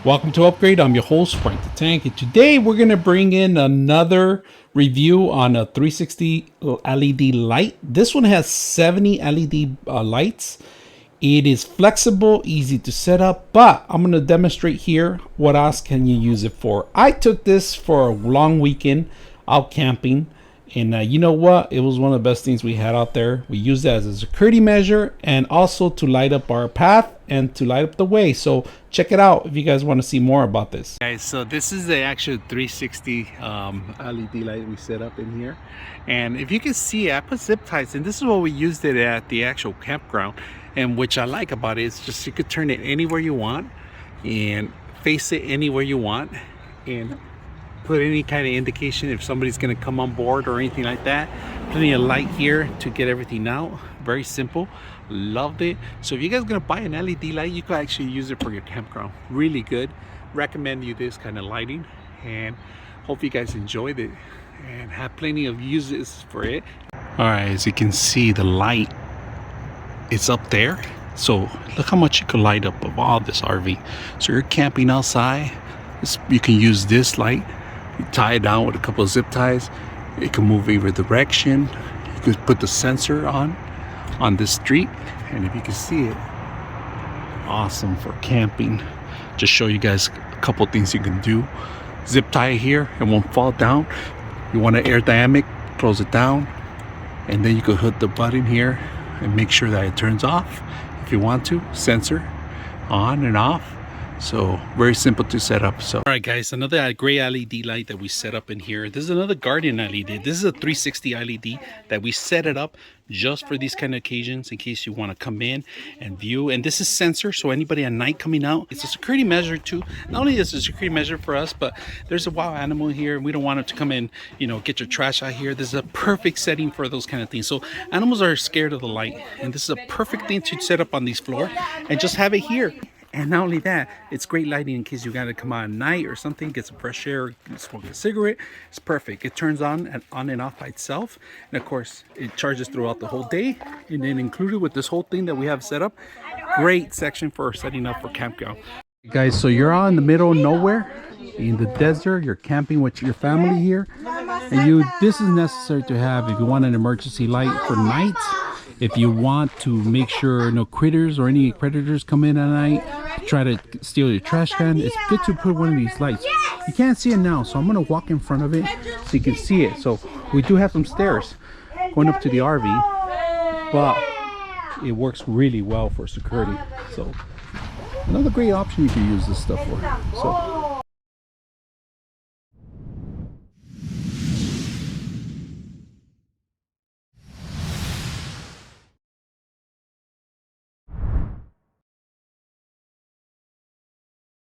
Welcome to Upgrade. I'm your host, Frank the Tank, and today we're going to bring in another review on a 360 LED light. This one has 70 LED lights. It is flexible, easy to set up, but I'm going to demonstrate here what else can you use it for. I took this for a long weekend out camping. And you know what? It was one of the best things we had out there. We used it as a security measure and also to light up our path and to light up the way. So check it out if you guys want to see more about this. Guys, so this is the actual 360 LED light we set up in here. And if you can see, I put zip ties, and this is what we used it at the actual campground. And which I like about it is just you could turn it anywhere you want and face it anywhere you want. And put any kind of indication if somebody's going to come on board or anything like that. Plenty of light here to get everything out. Very simple. Loved it. So if you guys are going to buy an LED light, you can actually use it for your campground. Really good. Recommend you this kind of lighting, and hope you guys enjoyed it and have plenty of uses for it. All right, as you can see, the light is up there. So look how much you can light up of all this RV. So you're camping outside, you can use this light. You tie it down with a couple of zip ties. It can move either direction. You could put the sensor on this street, and if you can see it, awesome for camping. Just show you guys a couple of things you can do. Zip tie here, it won't fall down. You want an aerodynamic, close it down, and then you could hit the button here and make sure that it turns off if you want to. Sensor on and off. So very simple to set up. So all right guys, another gray LED light that we set up in here. This is another Guardian LED. This is a 360 LED that we set it up just for these kind of occasions, in case you want to come in and view. And this is sensor, so anybody at night coming out, it's a security measure too. Not only is it a security measure for us, but there's a wild animal here and we don't want it to come in, you know, get your trash out here. This is a perfect setting for those kind of things. So animals are scared of the light, and this is a perfect thing to set up on these floor and just have it here. And not only that, it's great lighting in case you gotta come out at night or something, get some fresh air, smoke a cigarette. It's perfect. It turns on and off by itself. And of course, it charges throughout the whole day. And then included with this whole thing that we have set up, great section for setting up for campground. Guys, so you're out in the middle of nowhere, in the desert, you're camping with your family here. And this is necessary to have if you want an emergency light for night. If you want to make sure no critters or any predators come in at night, try to steal your trash can, it's good to put one of these lights. You can't see it now, so I'm going to walk in front of it so you can see it. So we do have some stairs going up to the RV, but it works really well for security. So another great option you can use this stuff for. So